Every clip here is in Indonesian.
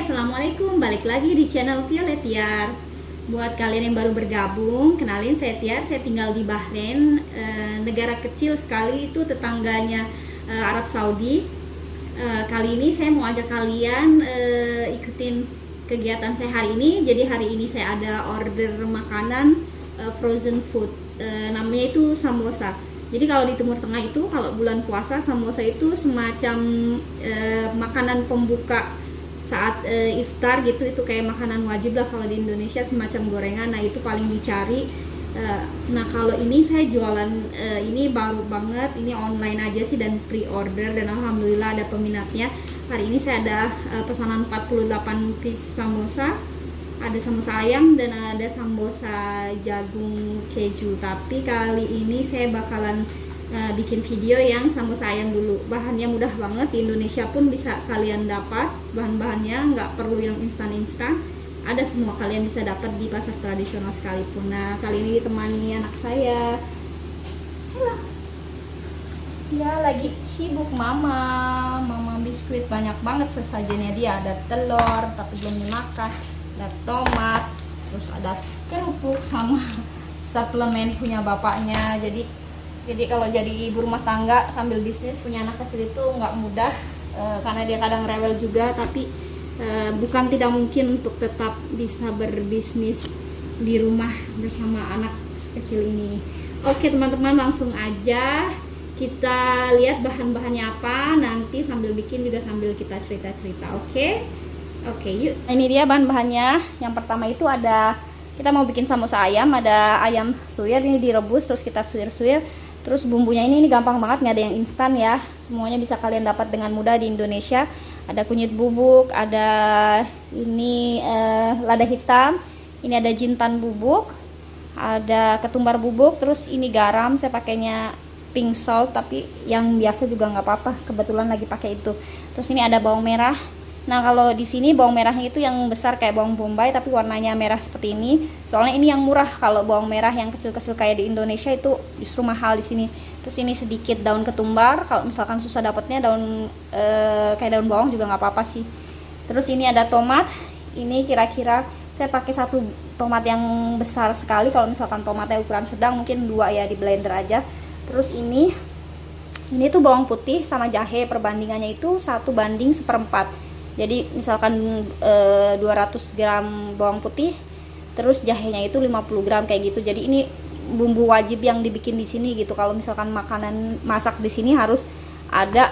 Assalamualaikum, balik lagi di channel Violet Tiar. Buat kalian yang baru bergabung, kenalin saya Tiar, saya tinggal di Bahrain, negara kecil sekali, itu tetangganya Arab Saudi. Kali ini saya mau ajak kalian ikutin kegiatan saya hari ini. Jadi hari ini saya ada order makanan frozen food, namanya itu samosa. Jadi kalau di Timur Tengah itu, kalau bulan puasa, samosa itu semacam makanan pembuka saat iftar gitu. Itu kayak makanan wajib lah kalau di Indonesia, semacam gorengan. Nah itu paling dicari. Nah kalau ini saya jualan, ini baru banget, ini online aja sih dan pre-order, dan alhamdulillah ada peminatnya. Hari ini saya ada pesanan 48 piece samosa, ada samosa ayam dan ada samosa jagung keju. Tapi kali ini saya bakalan bikin video yang samosa ayam dulu. Bahannya mudah banget, di Indonesia pun bisa kalian dapat bahan-bahannya, nggak perlu yang instan-instan, ada semua, kalian bisa dapat di pasar tradisional sekalipun. Nah kali ini ditemani anak saya. Halo, dia lagi sibuk mama biskuit, banyak banget sesajennya dia. Ada telur tapi belum dimakan, ada tomat, terus ada kerupuk sama suplemen punya bapaknya. Jadi kalau jadi ibu rumah tangga sambil bisnis punya anak kecil itu nggak mudah, karena dia kadang rewel juga, tapi bukan tidak mungkin untuk tetap bisa berbisnis di rumah bersama anak kecil ini. Oke teman-teman, langsung aja kita lihat bahan-bahannya apa, nanti sambil bikin juga sambil kita cerita-cerita. Oke, yuk. Ini dia bahan-bahannya. Yang pertama itu ada, kita mau bikin samosa ayam, ada ayam suwir, ini direbus terus kita suwir-suwir. Terus bumbunya ini gampang banget, nggak ada yang instan ya, semuanya bisa kalian dapat dengan mudah di Indonesia. Ada kunyit bubuk, ada ini lada hitam, ini ada jintan bubuk, ada ketumbar bubuk, terus ini garam, saya pakainya pink salt, tapi yang biasa juga nggak apa-apa, kebetulan lagi pakai itu. Terus ini ada bawang merah. Nah kalau di sini bawang merahnya itu yang besar kayak bawang bombay tapi warnanya merah seperti ini. Soalnya ini yang murah, kalau bawang merah yang kecil-kecil kayak di Indonesia itu justru mahal di sini. Terus ini sedikit daun ketumbar, kalau misalkan susah dapatnya daun kayak daun bawang juga nggak apa-apa sih. Terus ini ada tomat. Ini kira-kira saya pakai satu tomat yang besar sekali. Kalau misalkan tomatnya ukuran sedang mungkin dua ya, di blender aja. Terus ini tuh bawang putih sama jahe, perbandingannya itu 1:1/4. Jadi misalkan 200 gram bawang putih, terus jahenya itu 50 gram kayak gitu. Jadi ini bumbu wajib yang dibikin di sini gitu. Kalau misalkan makanan masak di sini harus ada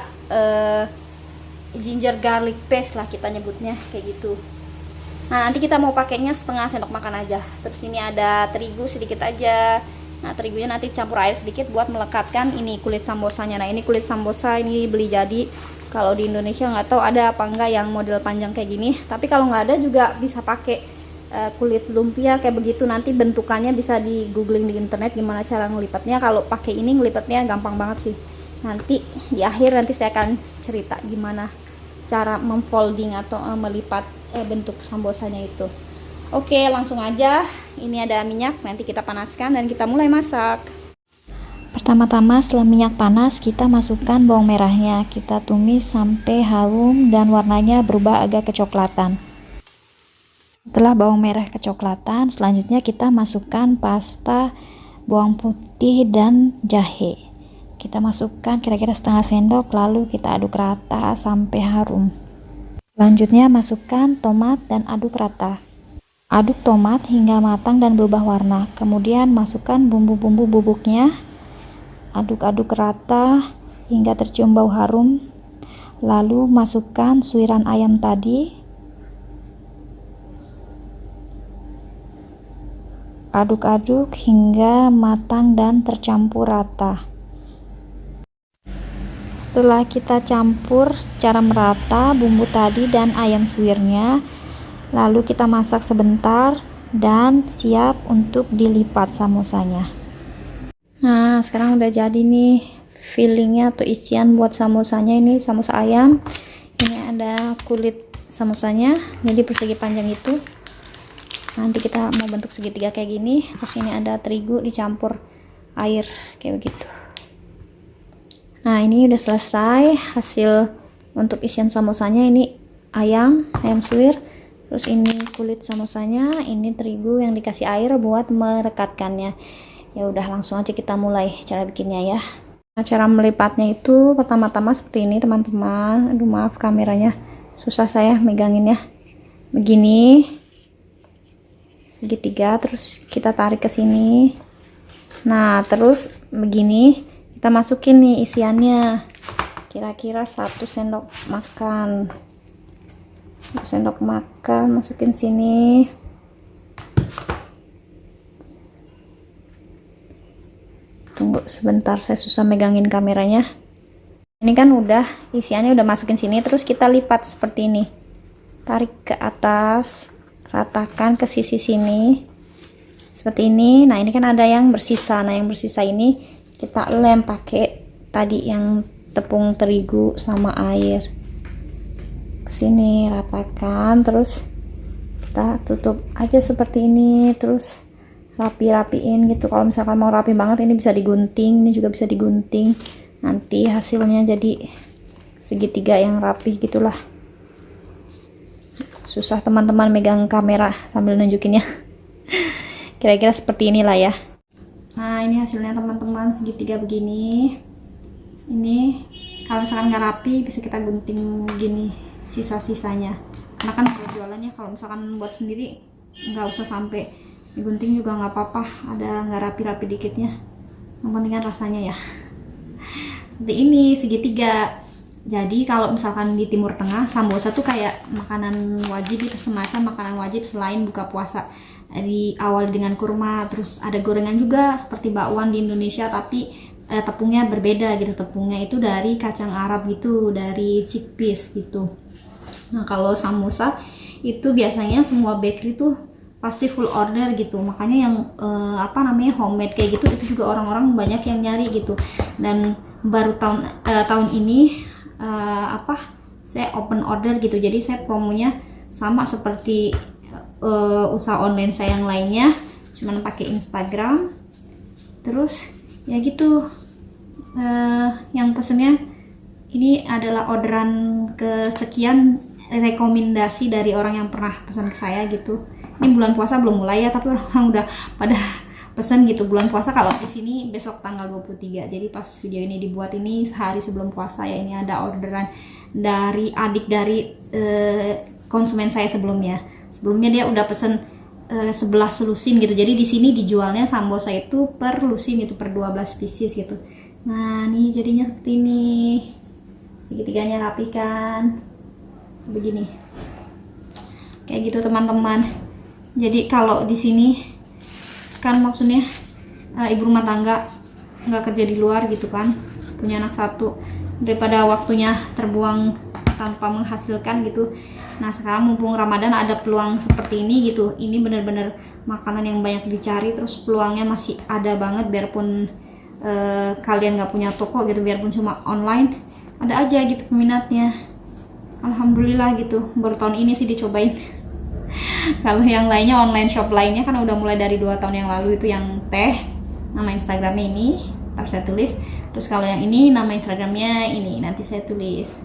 ginger garlic paste lah kita nyebutnya kayak gitu. Nah nanti kita mau pakainya setengah sendok makan aja. Terus ini ada terigu sedikit aja. Nah terigunya nanti campur air sedikit buat melekatkan ini kulit sambosanya. Nah ini kulit sambosa, ini beli jadi. Kalau di Indonesia nggak tahu ada apa enggak yang model panjang kayak gini, tapi kalau nggak ada juga bisa pakai kulit lumpia kayak begitu. Nanti bentukannya bisa di googling di internet gimana cara ngelipatnya. Kalau pakai ini ngelipatnya gampang banget sih. Nanti di akhir nanti saya akan cerita gimana cara memfolding atau melipat bentuk sambosanya itu. Oke langsung aja, ini ada minyak, nanti kita panaskan dan kita mulai masak. Pertama-tama setelah minyak panas, kita masukkan bawang merahnya, kita tumis sampai harum dan warnanya berubah agak kecoklatan. Setelah bawang merah kecoklatan, selanjutnya kita masukkan pasta, bawang putih dan jahe. Kita masukkan kira-kira setengah sendok, lalu kita aduk rata sampai harum. Selanjutnya masukkan tomat dan aduk rata. Aduk tomat hingga matang dan berubah warna. Kemudian masukkan bumbu-bumbu bubuknya. Aduk-aduk rata hingga tercium bau harum. Lalu masukkan suiran ayam tadi. Aduk-aduk hingga matang dan tercampur rata. Setelah kita campur secara merata bumbu tadi dan ayam suwirnya, lalu kita masak sebentar dan siap untuk dilipat samosanya. Nah sekarang udah jadi nih fillingnya atau isian buat samosanya. Ini samosa ayam, ini ada kulit samosanya jadi persegi panjang itu. Nanti kita mau bentuk segitiga kayak gini. Terus ini ada terigu dicampur air kayak begitu. Nah ini udah selesai hasil untuk isian samosanya. Ini ayam suwir. Terus ini kulit samosanya, ini terigu yang dikasih air buat merekatkannya. Ya udah, langsung aja kita mulai cara bikinnya ya. Nah, cara melipatnya itu pertama-tama seperti ini teman-teman. Aduh maaf kameranya susah saya meganginnya. Begini segitiga, terus kita tarik ke sini. Nah terus begini kita masukin nih isiannya, kira-kira 1 sendok makan. 1 sendok makan masukin sini. Tunggu sebentar, saya susah megangin kameranya. Ini kan udah isiannya udah masukin sini, terus kita lipat seperti ini. Tarik ke atas, ratakan ke sisi sini. Seperti ini. Nah, ini kan ada yang bersisa. Nah, yang bersisa ini kita lem pakai tadi yang tepung terigu sama air. Sini ratakan, terus kita tutup aja seperti ini, terus rapi-rapiin gitu. Kalau misalkan mau rapi banget ini bisa digunting, ini juga bisa digunting, nanti hasilnya jadi segitiga yang rapi gitulah. Susah teman-teman megang kamera sambil nunjukinnya. Kira-kira seperti inilah ya. Nah ini hasilnya teman-teman, segitiga begini. Ini kalau misalkan nggak rapi bisa kita gunting gini sisa-sisanya, karena kan kalau jualannya kalau misalkan buat sendiri nggak usah sampai digunting juga nggak apa-apa, ada nggak rapi-rapi dikitnya, yang penting kan rasanya ya. Seperti ini segitiga. Jadi kalau misalkan di Timur Tengah sambosa tuh kayak makanan wajib, itu semacam makanan wajib selain buka puasa. Di awal dengan kurma, terus ada gorengan juga seperti bakwan di Indonesia, tapi tepungnya berbeda gitu. Tepungnya itu dari kacang Arab gitu, dari chickpeas gitu. Nah kalau samosa itu biasanya semua bakery tuh pasti full order gitu, makanya yang homemade kayak gitu itu juga orang-orang banyak yang nyari gitu. Dan baru tahun ini saya open order gitu, jadi saya promonya sama seperti usaha online saya yang lainnya, cuman pakai Instagram. Terus ya gitu, yang pesennya ini adalah orderan kesekian, rekomendasi dari orang yang pernah pesan ke saya gitu. Ini bulan puasa belum mulai ya, tapi orang udah pada pesan gitu. Bulan puasa kalau di sini besok tanggal 23. Jadi pas video ini dibuat ini sehari sebelum puasa ya. Ini ada orderan dari adik dari konsumen saya sebelumnya. Sebelumnya dia udah pesen 11 lusin gitu. Jadi di sini dijualnya sambosa itu per lusin gitu, per 12 pieces gitu. Nah, nih jadinya seperti ini. Segitiganya rapi kan. Begini. Kayak gitu teman-teman. Jadi kalau di sini kan maksudnya ibu rumah tangga nggak kerja di luar gitu kan, punya anak 1, daripada waktunya terbuang tanpa menghasilkan gitu. Nah sekarang mumpung Ramadan ada peluang seperti ini gitu, ini bener-bener makanan yang banyak dicari, terus peluangnya masih ada banget. Biarpun kalian nggak punya toko gitu, biarpun cuma online, ada aja gitu peminatnya. Alhamdulillah gitu, baru tahun ini sih dicobain. Kalau yang lainnya online shop lainnya kan udah mulai dari 2 tahun yang lalu, itu yang teh, nama Instagramnya ini, ntar saya tulis. Terus kalau yang ini nama Instagramnya ini, nanti saya tulis.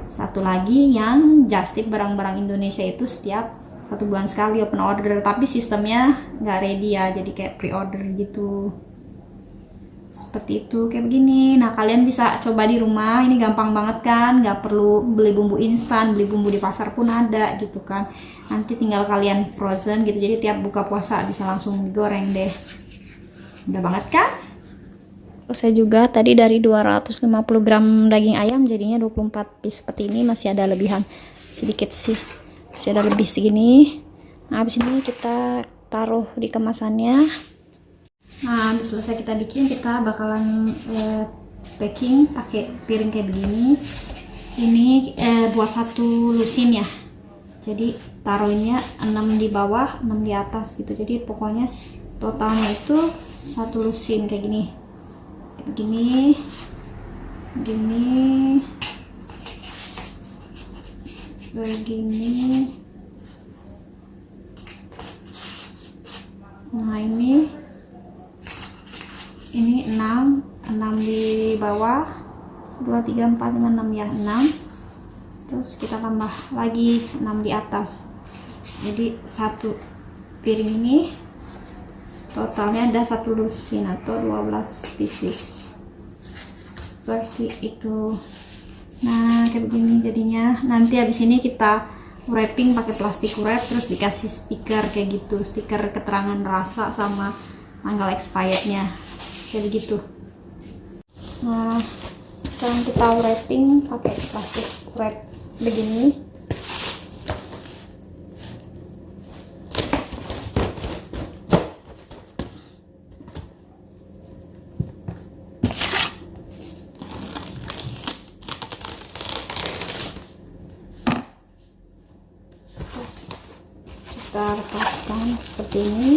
Satu lagi yang just tip barang-barang Indonesia itu setiap 1 bulan sekali open order, tapi sistemnya nggak ready ya, jadi kayak pre-order gitu. Seperti itu, kayak begini. Nah kalian bisa coba di rumah, ini gampang banget kan, nggak perlu beli bumbu instan, beli bumbu di pasar pun ada gitu kan. Nanti tinggal kalian frozen gitu, jadi tiap buka puasa bisa langsung digoreng deh. Udah banget kan? Saya juga tadi dari 250 gram daging ayam jadinya 24 piece seperti ini, masih ada lebihan sedikit sih, masih ada lebih segini. Nah habis ini kita taruh di kemasannya. Nah habis selesai kita bikin, kita bakalan packing pakai piring kayak begini. Ini buat 1 lusin ya, jadi taruhnya 6 di bawah 6 di atas gitu, jadi pokoknya totalnya itu 1 lusin kayak gini, gini. Nah ini 6 di bawah, 2, 3, 4, 5, 6 ya, 6. terus kita tambah lagi 6 di atas. Jadi satu piring ini totalnya ada 1 lusin atau 12 pieces seperti itu. Nah kayak begini jadinya. Nanti habis ini kita wrapping pakai plastik wrap, terus dikasih stiker kayak gitu, stiker keterangan rasa sama tanggal expirednya kayak gitu. Nah sekarang kita wrapping pakai plastik wrap begini. Terus kita rekatkan seperti ini.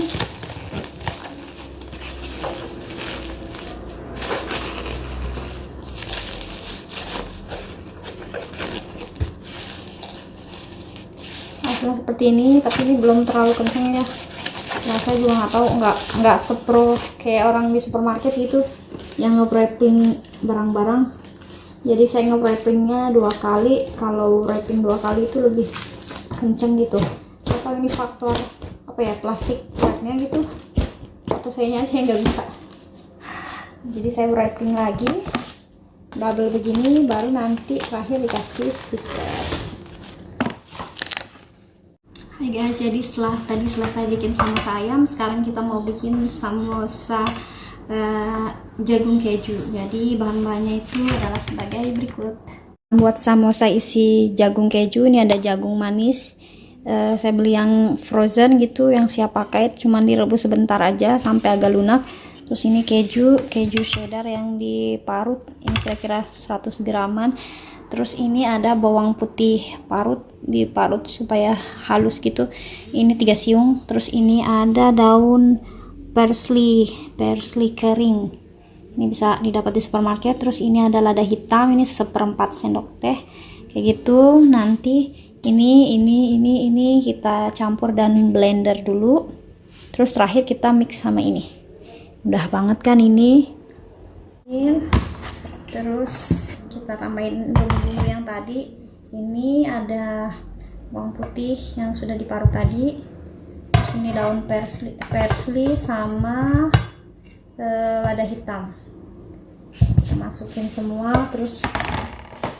Hasilnya seperti ini, tapi ini belum terlalu kencang ya. Nah saya juga nggak tahu, nggak sepro kayak orang di supermarket gitu yang nge-wrapping barang-barang. Jadi saya nge-wrappingnya 2 kali. Kalau wrapping 2 kali itu lebih kenceng gitu. Atau ini faktor apa ya, plastik wrapnya gitu, atau sayanya aja yang nggak bisa. Jadi saya wrapping lagi double begini, baru nanti terakhir dikasih stiker. Hai guys, jadi setelah tadi selesai bikin samosa ayam, sekarang kita mau bikin samosa jagung keju. Jadi bahan-bahannya itu adalah sebagai berikut. Buat samosa isi jagung keju, ini ada jagung manis. Saya beli yang frozen gitu, yang siap pakai, cuman direbus sebentar aja sampai agak lunak. Terus ini keju cheddar yang diparut, ini kira-kira 100 graman. Terus ini ada bawang putih diparut supaya halus gitu, ini 3 siung. Terus ini ada daun parsley kering, ini bisa didapat di supermarket. Terus ini ada lada hitam, ini 1/4 sendok teh kayak gitu. Nanti ini kita campur dan blender dulu. Terus terakhir kita mix sama ini. Mudah banget kan ini. Terus kita tambahin bumbu-bumbu yang tadi. Ini ada bawang putih yang sudah diparut tadi. Terus ini daun parsley sama lada hitam. Kita masukin semua, terus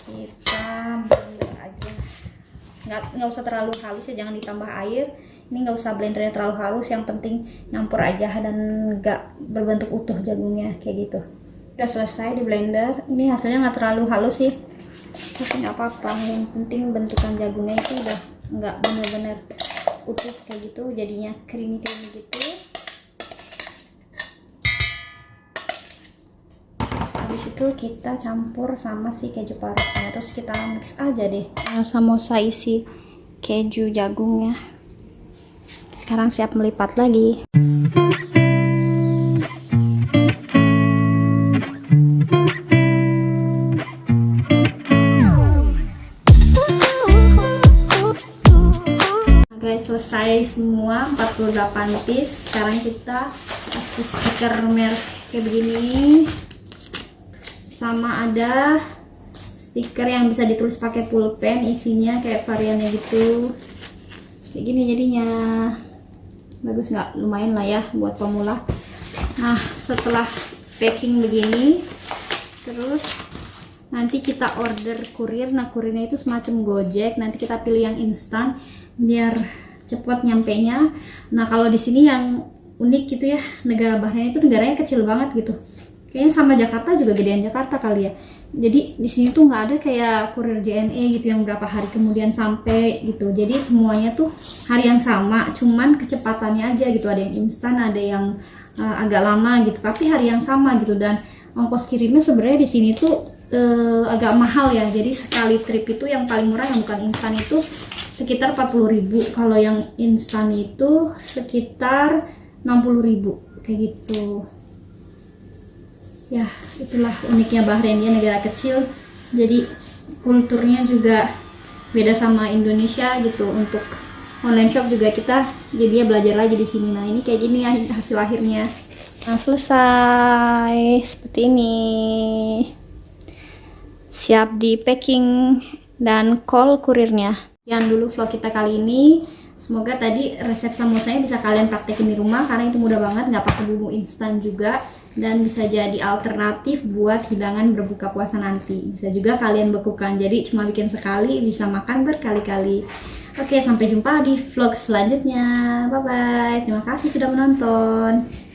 kita blender aja. Nggak usah terlalu halus ya, jangan ditambah air. Ini nggak usah blendernya terlalu halus, yang penting nyampur aja dan nggak berbentuk utuh jagungnya kayak gitu. Udah selesai di blender. Ini hasilnya nggak terlalu halus sih, tapi nggak apa-apa, yang penting bentukan jagungnya itu udah nggak bener-bener utuh kayak gitu, jadinya creamy gitu. Terus habis itu kita campur sama si keju parutnya, terus kita mix aja deh samosa isi keju jagungnya. Sekarang siap melipat lagi. Selesai semua 48 piece. Sekarang kita kasih stiker merek kayak begini, sama ada stiker yang bisa ditulis pakai pulpen, isinya kayak variannya gitu, kayak gini jadinya. Bagus nggak? Lumayan lah ya buat pemula. Nah setelah packing begini, terus nanti kita order kurir. Nah kurirnya itu semacam Gojek, nanti kita pilih yang instan biar cepat nyampenya. Nah kalau di sini yang unik gitu ya, negara Bahrain itu negaranya kecil banget gitu, kayaknya sama Jakarta juga, gedean Jakarta kali ya. Jadi di sini tuh nggak ada kayak kurir JNE gitu yang berapa hari kemudian sampai gitu. Jadi semuanya tuh hari yang sama, cuman kecepatannya aja gitu, ada yang instan, ada yang agak lama gitu, tapi hari yang sama gitu. Dan ongkos kirimnya sebenarnya di sini tuh agak mahal ya. Jadi sekali trip itu yang paling murah yang bukan instan itu sekitar 40.000, kalau yang instan itu sekitar 60.000 kayak gitu. Ya itulah uniknya Bahrain, dia negara kecil, jadi kulturnya juga beda sama Indonesia gitu. Untuk online shop juga kita jadinya belajar lagi di sini. Nah ini kayak gini ya hasil akhirnya. Nah selesai seperti ini, siap di packing dan call kurirnya. Sekian dulu vlog kita kali ini. Semoga tadi resep samosanya bisa kalian praktekin di rumah karena itu mudah banget, nggak pakai bumbu instan juga, dan bisa jadi alternatif buat hidangan berbuka puasa nanti. Bisa juga kalian bekukan, jadi cuma bikin sekali bisa makan berkali-kali. Oke, sampai jumpa di vlog selanjutnya. Bye bye. Terima kasih sudah menonton.